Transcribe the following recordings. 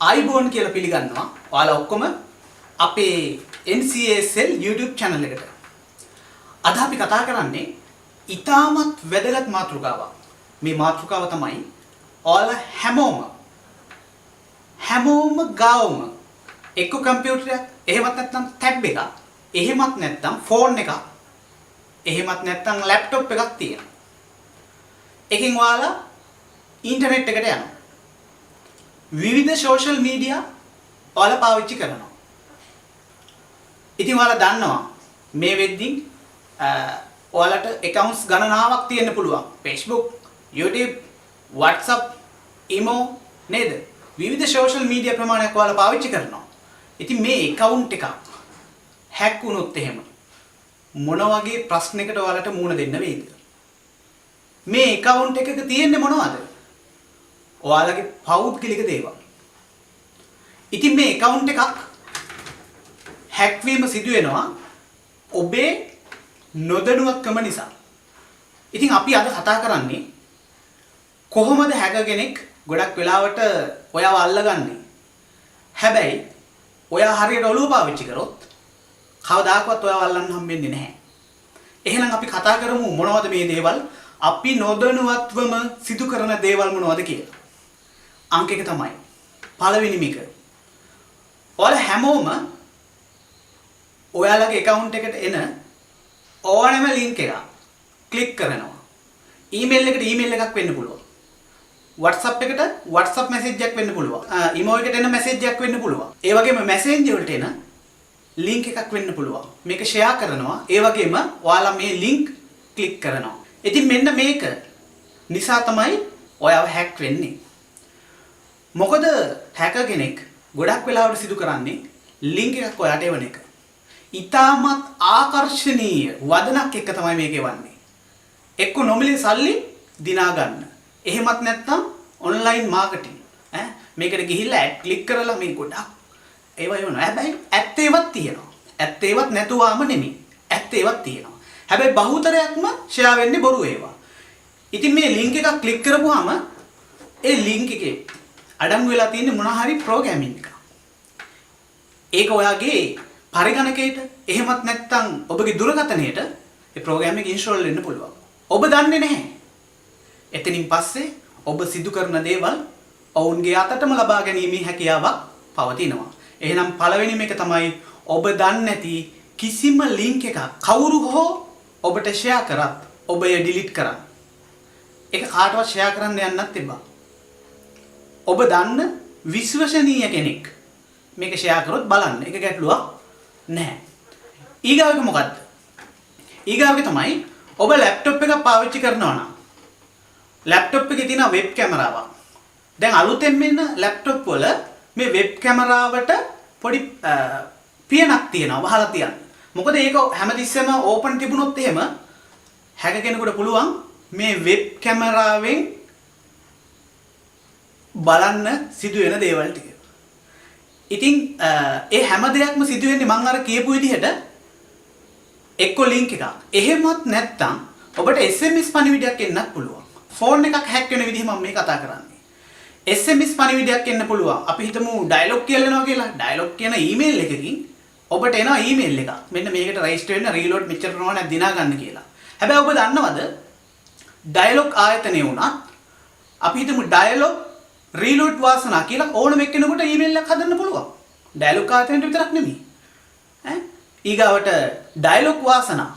ආයිබෝන් කියලා පිළිගන්නවා. ඔයාලා ඔක්කොම අපේ NCSL YouTube channel එකට. අද අපි කතා කරන්නේ ඉතාමත් වැදගත් මාතෘකාවක්. මේ මාතෘකාව තමයි ඔයාලා හැමෝම ගාවම එක්ක කම්පියුටරයක්, එහෙමත් නැත්නම් ටැබ් එකක්, එහෙමත් නැත්නම් ෆෝන් එකක්, එහෙමත් නැත්නම් ලැප්ටොප් එකක් තියෙනවා. එකකින් ඔයාලා ඉන්ටර්නෙට් එකට යනවා. විවිධ සෝෂල් මීඩියා ඔයාලා පාවිච්චි කරනවා. ඉතින් ඔයාලා දන්නවා මේ වෙද්දී ඔයාලට accounts ගණනාවක් තියෙන්න පුළුවන්. Facebook, YouTube, WhatsApp, imo නේද? විවිධ සෝෂල් මීඩියා ප්‍රමාණයක් ඔයාලා පාවිච්චි කරනවා. ඉතින් මේ account එක hack වුණොත් එහෙම මොන වගේ ප්‍රශ්නයකට ඔයාලට මුහුණ දෙන්න වෙයිද? මේ account එකක තියෙන්නේ මොනවද? ඔයාලගේ පෞද්ගලික දේවල්. ඉතින් මේ account එකක් hack වීම සිදු වෙනවා ඔබේ නොදැනුවත්කම නිසා. ඉතින් අපි අද කතා කරන්නේ කොහොමද hacker කෙනෙක් ගොඩක් වෙලාවට ඔයාව අල්ලගන්නේ. හැබැයි ඔයා හරියට ඔළුව පාවිච්චි කරොත් කවදාකවත් ඔයාව අල්ලන්න හම්බෙන්නේ නැහැ. එහෙනම් අපි කතා කරමු මොනවද මේ දේවල්? අපි නොදැනුවත්වම සිදු කරන දේවල් මොනවද කියලා. අංක එක තමයි පළවෙනිම එක. ඔයාලා හැමෝම ඔයාලගේ account එකට එන ඕනෑම link එකක් ක්ලික් කරනවා. email එකට email එකක් වෙන්න පුළුවන්. WhatsApp එකට WhatsApp message එකක් වෙන්න පුළුවන්. imo එකට එන message එකක් වෙන්න පුළුවන්. ඒ වගේම messenger වලට එන link එකක් වෙන්න පුළුවන්. මේක share කරනවා. ඒ වගේම ඔයාලා මේ link ක්ලික් කරනවා. ඉතින් මෙන්න මේක නිසා තමයි ඔයාව hack වෙන්නේ. මොකද hacker කෙනෙක් ගොඩක් වෙලාවට සිදු කරන්නේ link එකක් ඔයාට එවන එක. ඉතාමත් ආකර්ශනීය වදනක් එක්ක තමයි මේක එවන්නේ. එක්ක නොමිලේ සල්ලි දිනා ගන්න. එහෙමත් නැත්නම් online marketing. මේකට ගිහිල්ලා ad click කරලා මේ ගොඩක් ඒවා එවනවා. හැබැයි ඇත්තේවත් තියෙනවා. ඇත්තේවත් නැතුවම නෙමෙයි. ඇත්තේවත් තියෙනවා. හැබැයි බහුතරයක්ම share වෙන්නේ බොරු ඒවා. ඉතින් මේ link එකක් click කරපුවාම ඒ link එකේ අඩංගු වෙලා තියෙන මොන හරි ප්‍රෝග්‍රෑමින් එක. ඒක ඔයාගේ පරිගණකයට එහෙමත් නැත්නම් ඔබගේ දුරකථනයට ඒ ප්‍රෝග්‍රෑම් එක ඉන්ස්ටෝල් වෙන්න පුළුවන්. ඔබ දන්නේ නැහැ. එතනින් පස්සේ ඔබ සිදු කරන දේවල් ඔවුන්ගේ අතටම ලබා ගැනීමේ හැකියාවක් පවතිනවා. එහෙනම් පළවෙනිම එක තමයි ඔබ දන්නේ නැති කිසිම link එකක් කවුරු හෝ ඔබට share කරත් ඔබ එය delete කරන්න. ඒක කාටවත් share කරන්න යන්නත් එපා. ඔබ දන්න විශ්වසනීය කෙනෙක් මේක share කරොත් බලන්න. ඒක ගැටලුවක් නැහැ. ඊගාවක මොකද්ද? ඊගාවක තමයි ඔබ ලැප්ටොප් එකක් පාවිච්චි කරනවා නම් ලැප්ටොප් එකේ තියෙන වෙබ් කැමරාවක්. දැන් අලුතෙන් එන ලැප්ටොප් වල මේ වෙබ් කැමරාවට පොඩි පියනක් තියෙනවා වහලා තියන්න. මොකද ඒක හැමතිස්සෙම ඕපන් තිබුණොත් එහෙම හැක කෙනෙකුට පුළුවන් මේ වෙබ් කැමරාවෙන් බලන්න සිදුවෙන දේවල් ටික. ඉතින් ඒ හැම දෙයක්ම සිදු වෙන්නේ මම අර කියපු විදිහට එක්ක link එකක්. එහෙමත් නැත්නම් ඔබට SMS පණිවිඩයක් එන්නත් පුළුවන්. ෆෝන් එකක් hack වෙන විදිහ මම මේ කතා කරන්නේ. SMS පණිවිඩයක් එන්න පුළුවන්. අපි හිතමු dialog කියලා එනවා කියලා. dialog කියන email එකකින් ඔබට එනවා email එකක්. මෙන්න මේකට register වෙන්න reload මෙච්චර ප්‍රමාණයක් දිනා ගන්න කියලා. හැබැයි ඔබ දන්නවද dialog ආයතනයේ උනත් අපි හිතමු dialog reload වාසනා කියලා ඕනම එක්කෙනෙකුට ඊමේල් එකක් හදන්න පුළුවන්. ඩයලොග් ආයතනයට විතරක් නෙමෙයි. ඊගාවට ඩයලොග් වාසනා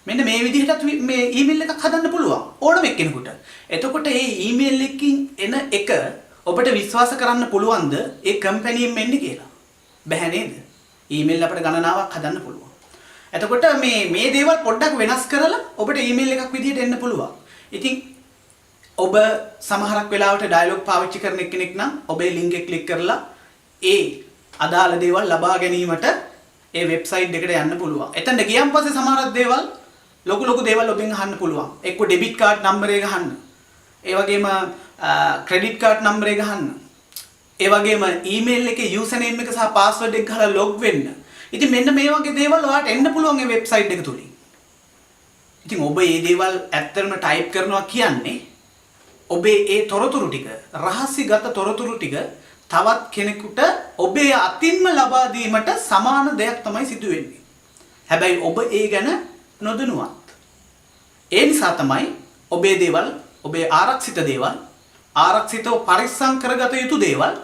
මෙන්න මේ විදිහට මේ ඊමේල් එකක් හදන්න පුළුවන් ඕනම එක්කෙනෙකුට. එතකොට මේ ඊමේල් එකකින් එන එක ඔබට විශ්වාස කරන්න පුළුවන්ද ඒ කම්පැනියෙන් එන්නේ කියලා? බැහැ නේද? ඊමේල් අපිට ගණනාවක් හදන්න පුළුවන්. එතකොට මේ දේවල් පොඩ්ඩක් වෙනස් කරලා ඔබට ඊමේල් එකක් විදිහට එන්න පුළුවන්. ඉතින් ඔබ සමහරක් වෙලාවට ඩයලොග් පාවිච්චි කරන කෙනෙක් නම් ඔබේ link එක ක්ලික් කරලා ඒ අදාළ දේවල් ලබා ගැනීමට ඒ වෙබ්සයිට් එකට යන්න පුළුවන්. එතනට ගියන් පස්සේ සමහරක් දේවල් ලොකු දේවල් ඔබෙන් අහන්න පුළුවන්. එක්ක ඩෙබිට් කාඩ් නම්බර් එක ගහන්න. ඒ වගේම ක්‍රෙඩිට් කාඩ් නම්බර් එක ගහන්න. ඒ වගේම ඊමේල් එකේ යූසර් නේම් එක සහ පාස්වර්ඩ් එක ගහලා ලොග් වෙන්න. ඉතින් මෙන්න මේ වගේ දේවල් ඔයාලට එන්න පුළුවන් මේ වෙබ්සයිට් එක තුලින්. ඉතින් ඔබ මේ දේවල් ඇත්තටම ටයිප් කරනවා කියන්නේ ඔබේ ඒ තොරතුරු ටික රහස්‍යගත තොරතුරු ටික තවත් කෙනෙකුට ඔබේ අතින්ම ලබා දීමට සමාන දෙයක් තමයි සිදු වෙන්නේ. හැබැයි ඔබ ඒ ගැන නොදැනුවත්. ඒ නිසා තමයි ඔබේ දේවල්, ඔබේ ආරක්ෂිත දේවල්, ආරක්ෂිතව පරිස්සම් කරගත යුතු දේවල්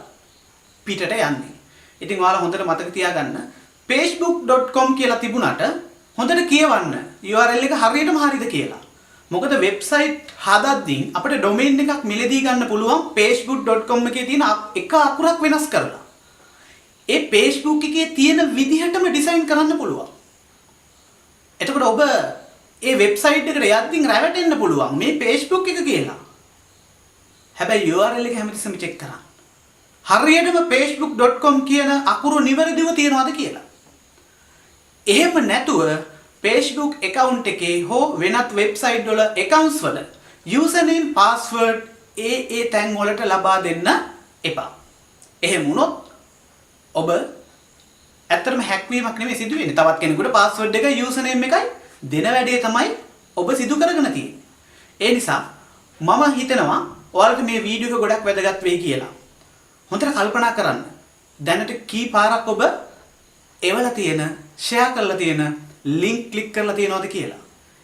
පිටට යන්නේ. ඉතින් ඔයාලා හොඳට මතක තියාගන්න facebook.com කියලා තිබුණාට හොඳට කියවන්න URL එක හරියටම හරියද කියලා. මොකද වෙබ්සයිට් හදද්දී අපිට ඩොමේන් එකක් මිලදී ගන්න පුළුවන් facebook.com එකේ තියෙන එක අකුරක් වෙනස් කරලා. ඒ Facebook එකේ තියෙන විදිහටම ඩිසයින් කරන්න පුළුවන්. එතකොට ඔබ ඒ වෙබ්සයිට් එකට යද්දී රැවටෙන්න පුළුවන් මේ Facebook එක කියලා. හැබැයි URL එක හැමතිස්සෙම චෙක් කරන්න. හරියටම facebook.com කියන අකුරු නිවැරදිව තියනවාද කියලා. එහෙම නැතුව Facebook account එකේ හෝ වෙනත් website වල accounts වල username password ඒ තැන් වලට ලබා දෙන්න එපා. එහෙම වුණොත් ඔබ ඇත්තටම හැක් වීමක් නෙමෙයි සිදු වෙන්නේ. තවත් කෙනෙකුට password එකයි username එකයි දෙන වැඩේ තමයි ඔබ සිදු කරගෙන තියෙන්නේ. ඒ නිසා මම හිතනවා ඔයාලට මේ වීඩියෝ එක ගොඩක් වැදගත් වෙයි කියලා. හොඳට කල්පනා කරන්න. දැනට කී පාරක් ඔබ එවලා තියෙන, ෂෙයා කරලා තියෙන, ලින්ක් ක්ලික් කරලා තියෙනවද කියලා.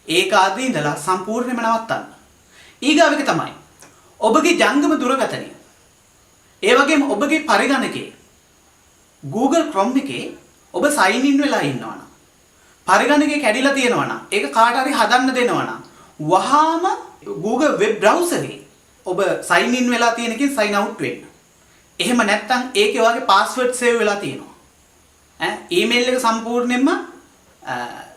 ඒක ආදී ඉඳලා සම්පූර්ණයෙන්ම නවත්තන්න. ඊගාව එක තමයි ඔබගේ ජංගම දුරකථනය. ඒ වගේම ඔබගේ පරිගණකයේ Google Chrome එකේ ඔබ sign in වෙලා ඉන්නවනම්, පරිගණකේ කැඩිලා තියෙනවනම්, ඒක කාට හරි හදන්න දෙනවනම්, වහාම Google web browser එකේ ඔබ sign in වෙලා තියෙන එකෙන් sign out වෙන්න. එහෙම නැත්නම් ඒකේ ඔයාගේ password save වෙලා තියෙනවා. ඊමේල් එක සම්පූර්ණයෙන්ම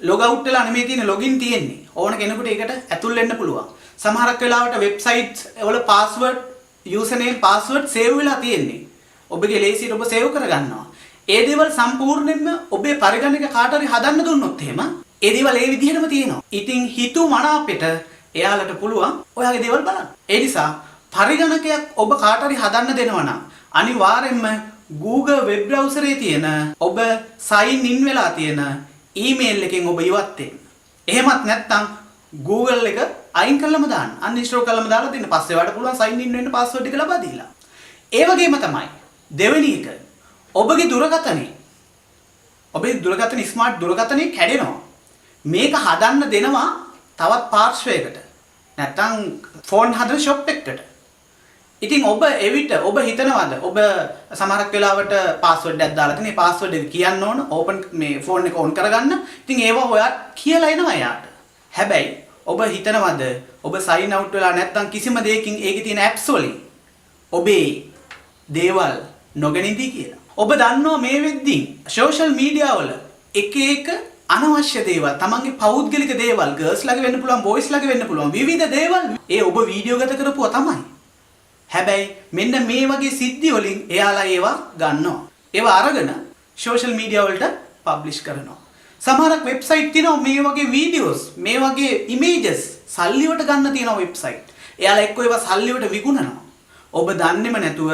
log out වෙලා නෙමෙයි තියෙන්නේ, login තියෙන්නේ. ඕන කෙනෙකුට ඒකට ඇතුල් වෙන්න පුළුවන්. සමහරක් වෙලාවට websites වල password, username, password save වෙලා තියෙන්නේ. ඔබගේ ලේසියට ඔබ save කරගන්නවා. ඒ දේවල් සම්පූර්ණයෙන්ම ඔබේ පරිගණක කාට හරි හදන්න දුන්නොත් එහෙම ඒ දේවල් ඒ විදිහටම තියෙනවා. ඉතින් හිතු මනාපෙට එයාලට පුළුවන් ඔයාගේ දේවල් බලන්න. ඒ නිසා පරිගණකයක් ඔබ කාට හරි හදන්න දෙනවා නම් අනිවාර්යයෙන්ම Google web browser එකේ තියෙන ඔබ sign in වෙලා තියෙන email එකෙන් ඔබ ඉවත් වෙන්න. එහෙමත් නැත්නම් Google එක අයින් කරලම දාන්න. uninstall කරලම දාලා දෙන්න. පස්සේ වාට පුළුවන් sign in වෙන්න password එක ලබා දීලා. ඒ වගේම තමයි දෙවෙනි එක ඔබගේ දුරකථනය. ඔබේ දුරකථන ස්මාර්ට් දුරකථනය කැඩෙනවා. මේක හදන්න දෙනවා තවත් පාර්ශ්වයකට. නැත්නම් ෆෝන් හදන ෂොප් එකකට. ඉතින් ඔබ එවිට ඔබ හිතනවාද ඔබ සමහරක් වෙලාවට පාස්වර්ඩ් එකක් දාලා තියෙන. මේ පාස්වර්ඩ් එක කියන්න ඕන ඕපන් මේ ෆෝන් එක ඔන් කරගන්න. ඉතින් ඒවා ඔයා කියලා එනවා යාට. හැබැයි ඔබ හිතනවාද ඔබ sign out වෙලා නැත්නම් කිසිම දෙයකින් ඒකේ තියෙන apps වලින් ඔබේ දේවල් නොගැනීදී කියලා. ඔබ දන්නවා මේ වෙද්දී social media වල එක අනවශ්‍ය දේවල්, තමන්ගේ පෞද්ගලික දේවල්, girls ලාගේ වෙන්න පුළුවන්, boys ලාගේ වෙන්න පුළුවන්, විවිධ දේවල් ඒ ඔබ වීඩියෝ ගත කරපුවා තමයි. හැබැයි මෙන්න මේ වගේ සිද්ධි වලින් එයාලා ඒවා ගන්නවා. ඒවා අරගෙන social media වලට publish කරනවා. සමහරක් website තියෙනවා මේ වගේ videos, මේ වගේ images සල්ලි වලට ගන්න තියෙනවා website. එයාලා එක්ක ඒවා සල්ලි වලට විකුණනවා. ඔබ දන්නේම නැතුව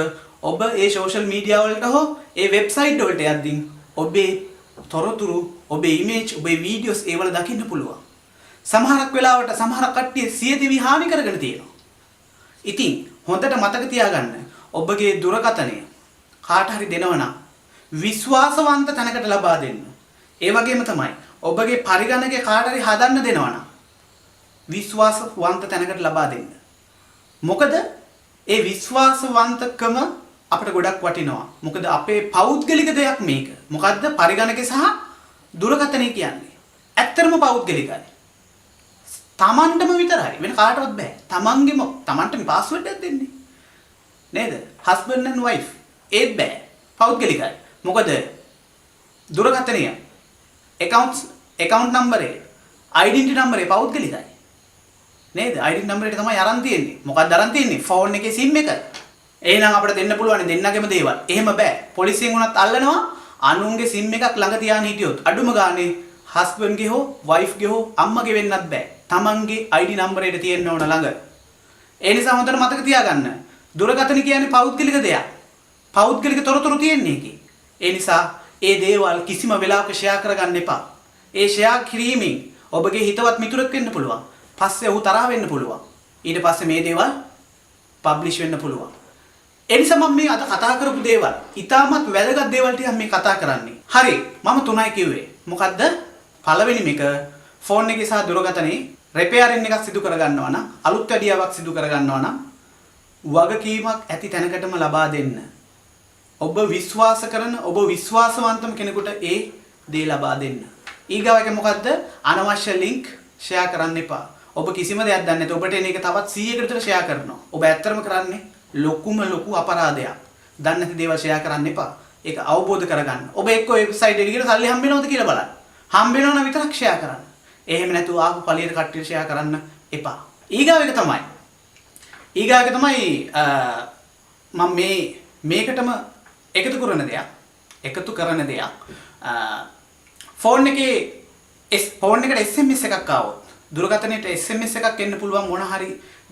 ඔබ ඒ social media වලට හෝ ඒ website වලට යද්දී ඔබේ තොරතුරු, ඔබේ image, ඔබේ videos ඒවල දකින්න පුළුවන්. සමහරක් වෙලාවට සමහර කට්ටිය සියදිවි හානි කරගෙන තියෙනවා. ඉතින් හොඳට මතක තියාගන්න ඔබගේ දුරකථනය කාට හරි දෙනවනම් විශ්වාසවන්ත තැනකට ලබා දෙන්න. ඒ වගේම තමයි ඔබගේ පරිගණකේ කාට හරි හදන්න දෙනවනම් විශ්වාසවන්ත තැනකට ලබා දෙන්න. මොකද ඒ විශ්වාසවන්තකම අපිට ගොඩක් වටිනවා. මොකද අපේ පෞද්ගලික දෙයක් මේක. මොකද්ද පරිගණකේ සහ දුරකථනය කියන්නේ? ඇත්තටම පෞද්ගලිකයි. තමන්ටම විතරයි. වෙන කාටවත් බෑ. තමන්ටම පාස්වර්ඩ් එකක් දෙන්නේ. නේද? husband and wife. ඒත් බෑ. පෞද්ගලිකයි. මොකද දුරකථනය, account number එක, identity number එක පෞද්ගලිකයි. නේද? identity number එක තමයි අරන් තියෙන්නේ. මොකක්ද අරන් තියෙන්නේ? phone එකේ sim එක. එහෙනම් අපිට දෙන්න පුළුවන් දෙන්නගේම දේවල්. එහෙම බෑ. පොලිසියෙන් උනත් අල්ලනවා. අනුන්ගේ sim එකක් ළඟ තියාගෙන හිටියොත් අඩුම ගානේ husband ගේ හෝ wife ගේ හෝ අම්මගේ වෙන්නත් බෑ. තමන්ගේ ID number එක තියෙන්න ඕන ළඟ. ඒ නිසා හොඳට මතක තියාගන්න. දුරකථන කියන්නේ පෞද්ගලික දෙයක්. පෞද්ගලික තොරතුරු තියෙන්නේ ඒකේ. ඒ නිසා ඒ දේවල් කිසිම වෙලාවක ෂෙයා කරගන්න එපා. ඒ ෂෙයා කිරීමෙන් ඔබගේ හිතවත් මිතුරෙක් වෙන්න පුළුවන්. පස්සේ ඔහු තරහ වෙන්න පුළුවන්. ඊට පස්සේ මේ දේවල් පබ්ලිෂ් වෙන්න පුළුවන්. ඒ නිසා මම මේ අද කතා කරපු දේවල් ඉතාමත් වැදගත් දේවල් ටිකක් මේ කතා කරන්නේ. හරි මම තුනයි කිව්වේ. මොකද්ද? පළවෙනි මේක ෆෝන් එකේ සහ දුරකථනයේ රිපෙයාරින් එකක් සිදු කරගන්නවා නම් අලුත් වැඩියාවක් සිදු කරගන්නවා නම් වගකීමක් ඇති තැනකටම ලබා දෙන්න. ඔබ විශ්වාස කරන ඔබ විශ්වාසවන්තම කෙනෙකුට ඒ දේ ලබා දෙන්න. ඊගාව එක මොකද්ද? අනවශ්‍ය ලින්ක් ෂෙයා කරන්න එපා. ඔබ කිසිම දෙයක් දන්නේ නැත. ඔබට එන එක තවත් 100කට විතර ෂෙයා කරනවා. ඔබ ඇත්තටම කරන්නේ ලොකු අපරාධයක්. දන්නේ නැති දේවල් ෂෙයා කරන්න එපා. ඒක අවබෝධ කරගන්න. ඔබ එක්ක වෙබ්සයිට් එකට ගිහලා සල්ලි හම්බ වෙනවද කියලා බලන්න. හම්බ වෙනවා නම් විතරක් ෂෙයා කරන්න. එහෙම නැතුව ආපු පළියට කට්ටියට ෂෙයා කරන්න එපා. ඊගාව එක තමයි මම මේකටම එකතු කරන දෙයක් ෆෝන් එකට SMS එකක් ආවොත් දුරකථනයට SMS එකක් එන්න පුළුවන් මොන හරි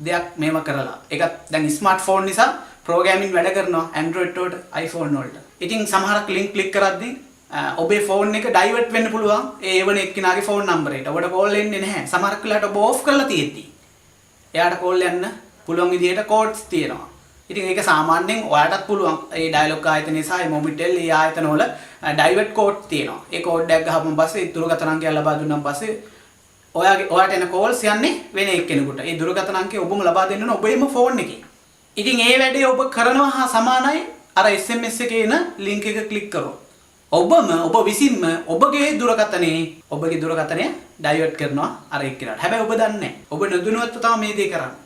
දෙයක් මේව කරලා. ඒකත් දැන් ස්මාර්ට්ෆෝන් නිසා ප්‍රෝග්‍රෑමින් වැඩ කරනවා Android වලට iPhone වලට. ඉතින් සමහරක් ලින්ක් ක්ලික් කරද්දී ඔබේ ෆෝන් එක ඩයිවර්ට් වෙන්න පුළුවන් ඒ වන එක්කිනාගේ ෆෝන් නම්බරයට. ඔබට කෝල් එන්නේ නැහැ. සමහරක් වෙලාවට ඔබ ඕෆ් කරලා තියෙද්දි එයාට කෝල් යන්න පුළුවන් විදිහට කෝඩ්ස් තියෙනවා. ඉතින් ඒක සාමාන්‍යයෙන් ඔයාලටත් පුළුවන්. ඒ ඩයලොග් ආයතනයේ සහ මොබිටෙල් ඒ ආයතන වල ඩයිවර්ට් කෝඩ් තියෙනවා. ඒ කෝඩ් එක ගහපුවම පස්සේ දුරකථන අංකය ලබා දුන්නාන් පස්සේ ඔයාට එන කෝල්ස් යන්නේ වෙන එක්කෙනෙකුට. ඒ දුරකථන අංකය ඔබම ලබා දෙන්න ඕන ඔබේම ෆෝන් එකේ. ඉතින් ඒ වැඩේ ඔබ කරනවා හා සමානයි අර SMS එකේ එන ලින්ක් එක ක්ලික් කරොත්. ඔබ විසින්ම ඔබගේ දුරකථනය ඩයිවර්ට් කරනවා අර එක්කෙනාට. හැබැයි ඔබ දන්නේ නැහැ. ඔබ නොදැනුවත්ව තමයි මේ දේ කරන්නේ.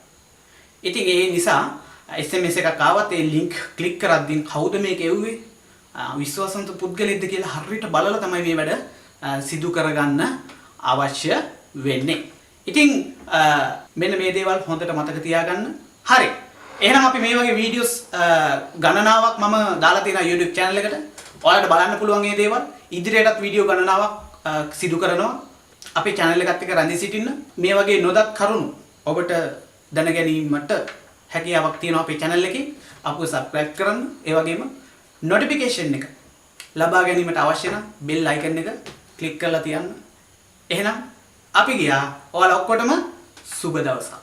ඉතින් ඒ නිසා SMS එකක් ආවත් ඒ ලින්ක් ක්ලික් කරද්දී කවුද මේක එව්වේ? විශ්වාසවන්ත පුද්ගලෙක්ද කියලා හරියට බලලා තමයි මේ වැඩ සිදු කරගන්න අවශ්‍ය වෙන්නේ. ඉතින් මෙන්න මේ දේවල් හොඳට මතක තියාගන්න. හරි. එහෙනම් අපි මේ වගේ වීඩියෝස් ගණනාවක් මම දාලා තියෙනවා YouTube channel එකට. ඔයාලට බලන්න පුළුවන් මේ දේවල්. ඉදිරියටත් වීඩියෝ ගණනාවක් සිදු කරනවා. අපේ channel එකත් එක්ක රැඳී සිටින්න. මේ වගේ නොදත් කරුණු ඔබට දැන ගැනීමට හැකියාවක් තියෙනවා අපේ channel එකේ. අපව subscribe කරන්න. ඒ වගේම notification එක ලබා ගැනීමට අවශ්‍ය නම් bell icon එක click කරලා තියන්න. එහෙනම් අපි ගියා. ඔයාලා ඔක්කොටම සුබ දවසක්.